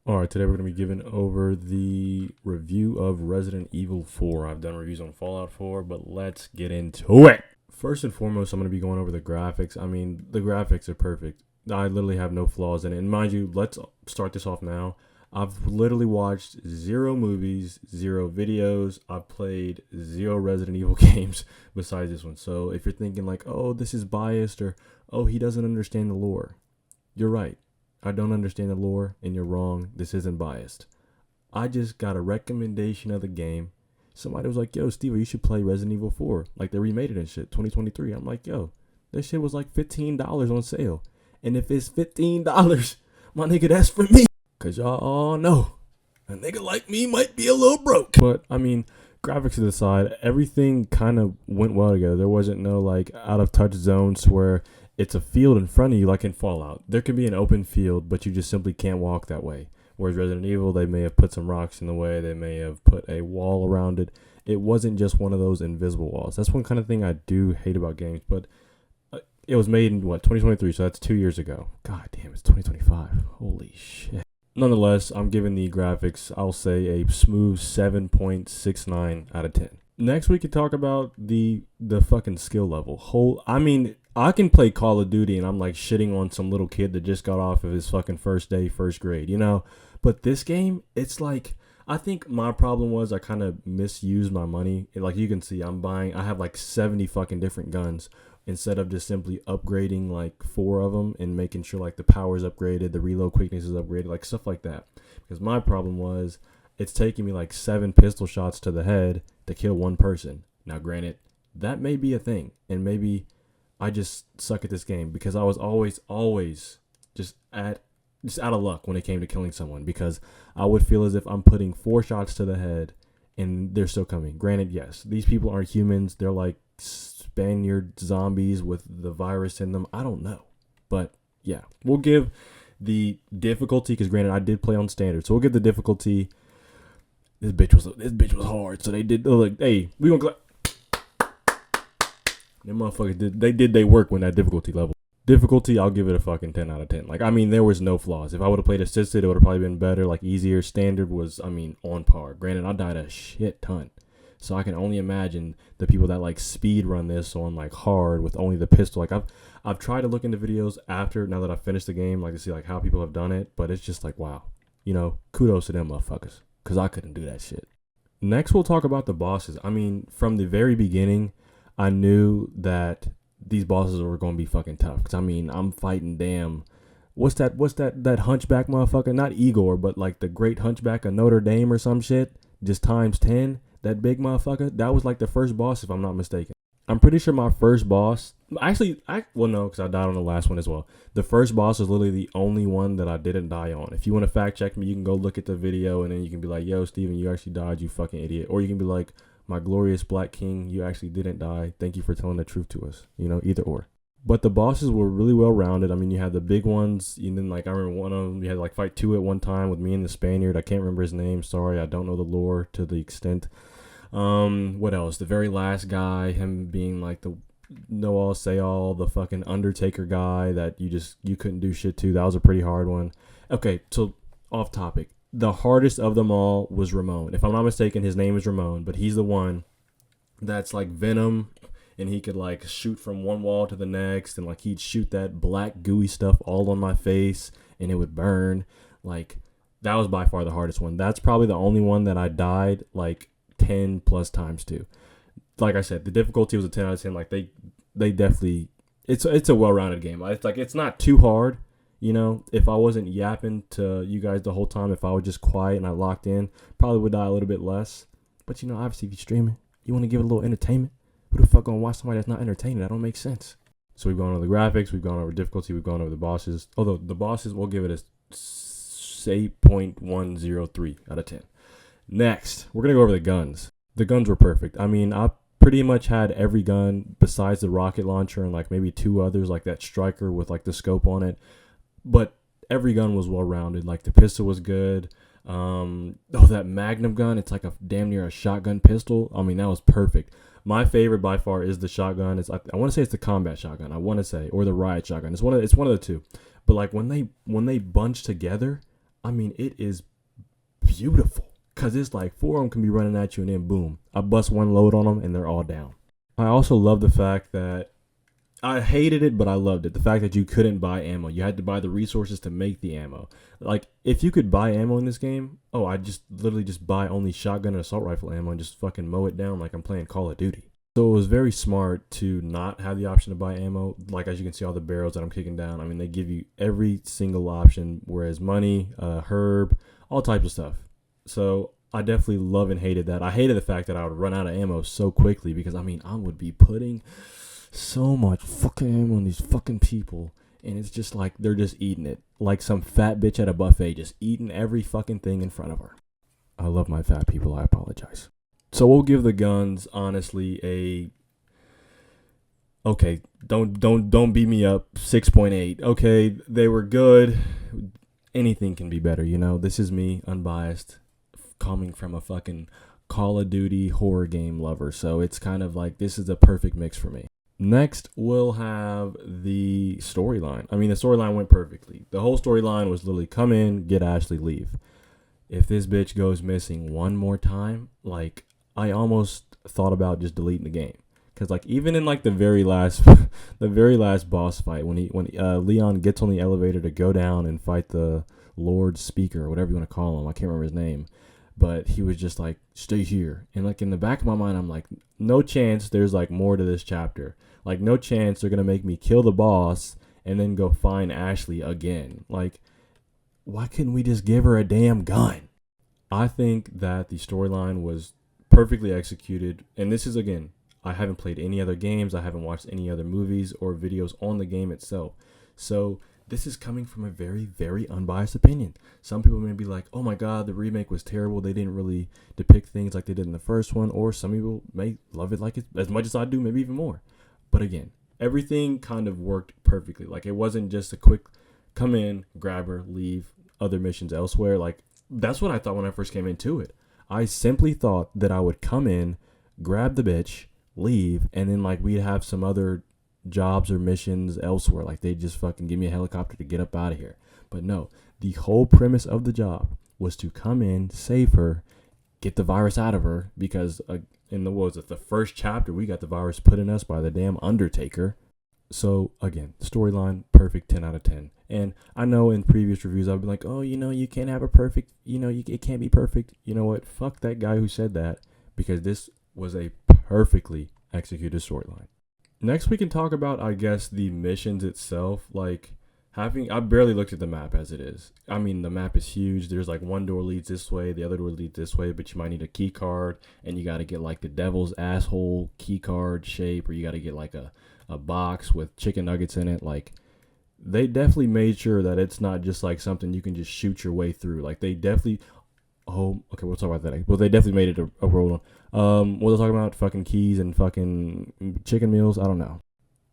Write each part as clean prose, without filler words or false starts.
All right, today we're going to be giving over the review of Resident Evil 4. I've done reviews on Fallout 4, but let's get into it. First and foremost, I'm going to be going over the graphics. I mean, the graphics are perfect. I literally have no flaws in it. And mind you, let's start this off now. I've literally watched 0 movies, 0 videos. I've played 0 Resident Evil games besides this one. So if you're thinking like, oh, this is biased or, oh, he doesn't understand the lore, you're right. I don't understand the lore, and you're wrong. This isn't biased. I just got a recommendation of the game. Somebody was like, yo, Steve, you should play Resident Evil 4. Like, they remade it and shit, 2023. I'm like, yo, that shit was like $15 on sale. And if it's $15, my nigga, that's for me. Because y'all all know a nigga like me might be a little broke. But, I mean, graphics to the side, everything kind of went well together. There wasn't no, like, out-of-touch zones where it's a field in front of you like in Fallout. There can be an open field, but you just simply can't walk that way. Whereas Resident Evil, they may have put some rocks in the way. They may have put a wall around it. It wasn't just one of those invisible walls. That's one kind of thing I do hate about games. But it was made in, 2023, so that's 2 years ago. God damn, it's 2025. Holy shit. Nonetheless, I'm giving the graphics, I'll say, a smooth 7.69 out of 10. Next, we could talk about the fucking skill level. I can play Call of Duty and I'm like shitting on some little kid that just got off of his fucking first day, first grade, you know? But this game, it's like, I think my problem was I kind of misused my money. Like you can see, I have like 70 fucking different guns instead of just simply upgrading like 4 of them and making sure like the power's upgraded, the reload quickness is upgraded, like stuff like that. Because my problem was it's taking me like 7 pistol shots to the head to kill one person. Now, granted, that may be a thing, and maybe I just suck at this game because I was always just out of luck when it came to killing someone, because I would feel as if I'm putting 4 shots to the head and they're still coming. Granted, yes, these people aren't humans. They're like Spaniard zombies with the virus in them. I don't know. But yeah, we'll give the difficulty, because granted, I did play on standard. So we'll give the difficulty. This bitch was hard. So they did, like, hey, we gonna them motherfuckers did they work when that difficulty level. Difficulty, I'll give it a fucking 10 out of 10. Like, I mean, there was no flaws. If I would have played assisted, it would have probably been better, like easier. Standard was, I mean, on par. Granted, I died a shit ton. So I can only imagine the people that like speed run this on like hard with only the pistol. Like I've tried to look into videos after, now that I've finished the game, like to see like how people have done it, but it's just like, wow. You know, kudos to them motherfuckers, because I couldn't do that shit. Next, we'll talk about the bosses. I mean, from the very beginning, I knew that these bosses were going to be fucking tough. Because, I mean, I'm fighting what's that hunchback motherfucker? Not Igor, but like the great hunchback of Notre Dame or some shit. Just times 10. That big motherfucker. That was like the first boss, if I'm not mistaken. I'm pretty sure my first boss, no, because I died on the last one as well. The first boss was literally the only one that I didn't die on. If you want to fact check me, you can go look at the video and then you can be like, yo, Steven, you actually died, you fucking idiot. Or you can be like, my glorious black king, you actually didn't die. Thank you for telling the truth to us. You know, either or. But the bosses were really well rounded. I mean, you had the big ones, and then like I remember one of them, you had to like fight 2 at one time with me and the Spaniard. I can't remember his name. Sorry, I don't know the lore to the extent. What else? The very last guy, him being like the know all, say all, the fucking Undertaker guy that you couldn't do shit to. That was a pretty hard one. Okay, so off topic. The hardest of them all was Ramon. If I'm not mistaken, his name is Ramon, but he's the one that's like Venom, and he could like shoot from one wall to the next, and like he'd shoot that black gooey stuff all on my face, and it would burn. Like, that was by far the hardest one. That's probably the only one that I died like 10 plus times to. Like I said, the difficulty was a 10 out of 10. Like they definitely, it's a well-rounded game. It's like, it's not too hard. You know, if I wasn't yapping to you guys the whole time, if I was just quiet and I locked in, probably would die a little bit less. But, you know, obviously if you're streaming, you want to give it a little entertainment. Who the fuck gonna watch somebody that's not entertaining? That don't make sense. So we've gone over the graphics, we've gone over difficulty, we've gone over the bosses. Although the bosses, we'll give it a 8.103 out of 10. Next, we're going to go over the guns. The guns were perfect. I mean, I pretty much had every gun besides the rocket launcher and like maybe 2 others, like that striker with like the scope on it. But every gun was well rounded. Like the pistol was good. That Magnum gun, it's like a damn near a shotgun pistol. I mean, that was perfect. My favorite by far is the shotgun. I want to say it's the combat shotgun. Or the riot shotgun. It's one of the two. But like when they bunch together, I mean, it is beautiful because it's like 4 of them can be running at you and then boom, I bust one load on them and they're all down. I also love the fact that I hated it, but I loved it. The fact that you couldn't buy ammo. You had to buy the resources to make the ammo. Like, if you could buy ammo in this game, I'd just literally just buy only shotgun and assault rifle ammo and just fucking mow it down like I'm playing Call of Duty. So it was very smart to not have the option to buy ammo. Like, as you can see, all the barrels that I'm kicking down. I mean, they give you every single option, whereas money, herb, all types of stuff. So I definitely love and hated that. I hated the fact that I would run out of ammo so quickly because, I mean, I would be putting so much fucking ammo on these fucking people, and it's just like they're just eating it like some fat bitch at a buffet, just eating every fucking thing in front of her. I love my fat people. I apologize. So we'll give the guns honestly a okay. Don't beat me up. 6.8. Okay, they were good. Anything can be better, you know. This is me, unbiased, coming from a fucking Call of Duty horror game lover. So it's kind of like this is a perfect mix for me. Next, we'll have the storyline. I mean, the storyline went perfectly. The whole storyline was literally come in, get Ashley, leave. If this bitch goes missing one more time, like, I almost thought about just deleting the game. Because, like, even in, like, the very last boss fight, when Leon gets on the elevator to go down and fight the Lord Speaker, or whatever you want to call him, I can't remember his name. But he was just like, stay here. And like in the back of my mind, I'm like, no chance there's like more to this chapter. Like no chance they're going to make me kill the boss and then go find Ashley again. Like, why couldn't we just give her a damn gun? I think that the storyline was perfectly executed. And this is, again, I haven't played any other games. I haven't watched any other movies or videos on the game itself. So this is coming from a very, very unbiased opinion. Some people may be like, oh my God, the remake was terrible. They didn't really depict things like they did in the first one. Or some people may love it like it as much as I do, maybe even more. But again, everything kind of worked perfectly. Like it wasn't just a quick come in, grab her, leave, other missions elsewhere. Like that's what I thought when I first came into it. I simply thought that I would come in, grab the bitch, leave, and then like we'd have some other jobs or missions elsewhere. Like they just fucking give me a helicopter to get up out of here. But no, the whole premise of the job was to come in, save her, get the virus out of her, because in the first chapter we got the virus put in us by the damn Undertaker. So again, storyline perfect, 10 out of 10. And I know in previous reviews I've been like, oh, you know, you can't have a perfect, you know, it can't be perfect. You know what, fuck that guy who said that, because this was a perfectly executed storyline. Next, we can talk about, I guess, the missions itself. Like, I barely looked at the map as it is. I mean, the map is huge. There's like one door leads this way, the other door leads this way, but you might need a key card, and you got to get like the devil's asshole key card shape, or you got to get like a box with chicken nuggets in it. Like, they definitely made sure that it's not just like something you can just shoot your way through. Like, they definitely... Oh, okay, we'll talk about that. Well, they definitely made it a roll on. What they're talking about, fucking keys and fucking chicken meals, I don't know.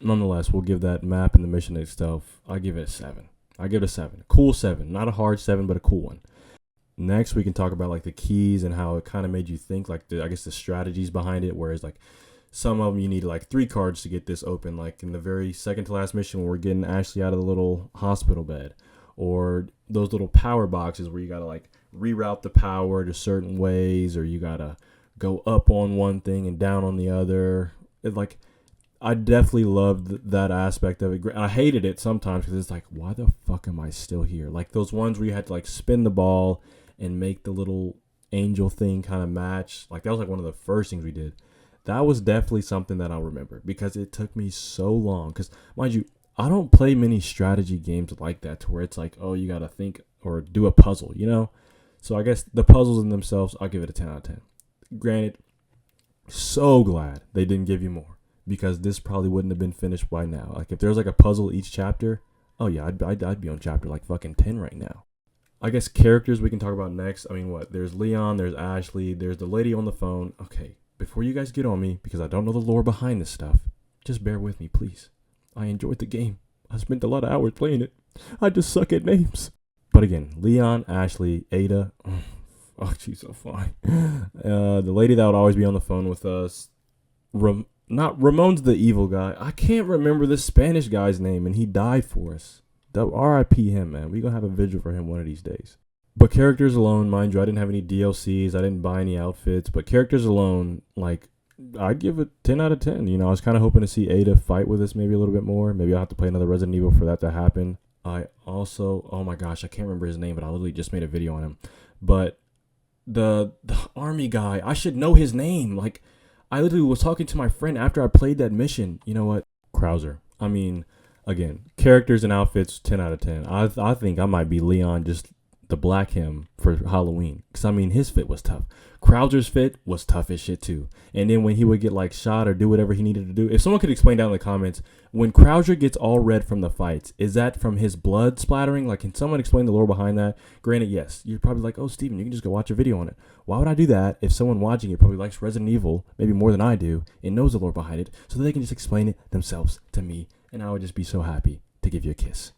Nonetheless, we'll give that map and the mission itself, I give it a 7. I give it a 7. Cool 7. Not a hard 7, but a cool one. Next, we can talk about like the keys and how it kind of made you think, like I guess the strategies behind it, whereas like some of them you need like 3 cards to get this open, like in the very second to last mission where we're getting Ashley out of the little hospital bed, or those little power boxes where you gotta like reroute the power to certain ways, or you gotta go up on one thing and down on the other. Like, I definitely loved that aspect of it. I hated it sometimes because it's like, why the fuck am I still here? Like those ones where you had to like spin the ball and make the little angel thing kind of match. Like that was like one of the first things we did. That was definitely something that I'll remember because it took me so long. Because mind you, I don't play many strategy games like that to where it's like, oh, you gotta think or do a puzzle, you know? So I guess the puzzles in themselves, I'll give it a 10 out of 10. Granted, so glad they didn't give you more, because this probably wouldn't have been finished by now. Like if there was like a puzzle each chapter, oh yeah, I'd be on chapter like fucking 10 right now. I guess characters we can talk about next. I mean, what? There's Leon, there's Ashley, there's the lady on the phone. Okay, before you guys get on me, because I don't know the lore behind this stuff, just bear with me, please. I enjoyed the game. I spent a lot of hours playing it. I just suck at names. But again, Leon, Ashley, Ada. Oh, she's so fine. The lady that would always be on the phone with us. Not Ramon's the evil guy. I can't remember the Spanish guy's name, and he died for us. R.I.P. him, man. We're going to have a vigil for him one of these days. But characters alone, mind you, I didn't have any DLCs. I didn't buy any outfits. But characters alone, like, I'd give it 10 out of 10. You know, I was kind of hoping to see Ada fight with us maybe a little bit more. Maybe I'll have to play another Resident Evil for that to happen. I also, oh my gosh, I can't remember his name, but I literally just made a video on him. But the army guy, I should know his name. Like, I literally was talking to my friend after I played that mission. You know what? Krauser. I mean, again, characters and outfits, 10 out of 10. I think I might be Leon, just the black him for Halloween. Because, I mean, his fit was tough. Krauser's fit was tough as shit, too. And then when he would get, like, shot or do whatever he needed to do, if someone could explain down in the comments, when Krauser gets all red from the fights, is that from his blood splattering? Like, can someone explain the lore behind that? Granted, yes. You're probably like, oh, Steven, you can just go watch a video on it. Why would I do that if someone watching it probably likes Resident Evil, maybe more than I do, and knows the lore behind it, so that they can just explain it themselves to me, and I would just be so happy to give you a kiss.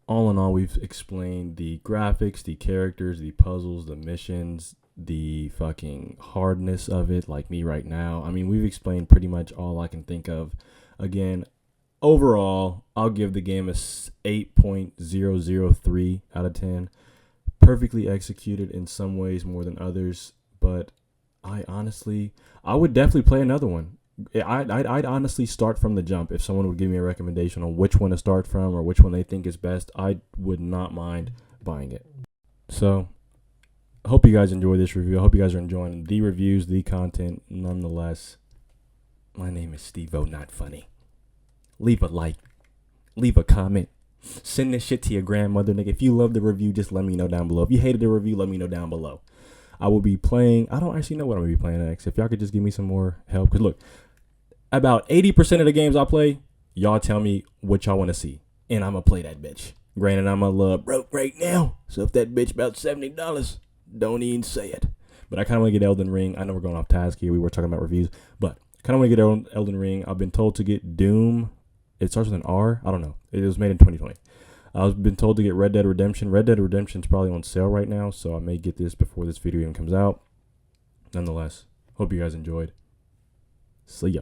All in all, we've explained the graphics, the characters, the puzzles, the missions, the fucking hardness of it, like me right now. I mean, we've explained pretty much all I can think of. Again, overall, I'll give the game a 8.003 out of 10. Perfectly executed in some ways more than others, but I would definitely play another one. I'd honestly start from the jump. If someone would give me a recommendation on which one to start from or which one they think is best, I would not mind buying it. So, I hope you guys enjoy this review. I hope you guys are enjoying the reviews, the content. Nonetheless, my name is Steve-O, not funny. Leave a like. Leave a comment. Send this shit to your grandmother, nigga. If you love the review, just let me know down below. If you hated the review, let me know down below. I will be playing. I don't actually know what I'm going to be playing next. If y'all could just give me some more help. Because look, about 80% of the games I play, y'all tell me what y'all want to see. And I'm going to play that bitch. Granted, I'm a little broke right now. So if that bitch about $70, don't even say it. But I kind of want to get Elden Ring. I know we're going off task here. We were talking about reviews. But I kind of want to get Elden Ring. I've been told to get Doom. It starts with an R. I don't know. It was made in 2020. I've been told to get Red Dead Redemption. Red Dead Redemption is probably on sale right now. So I may get this before this video even comes out. Nonetheless, hope you guys enjoyed. See ya.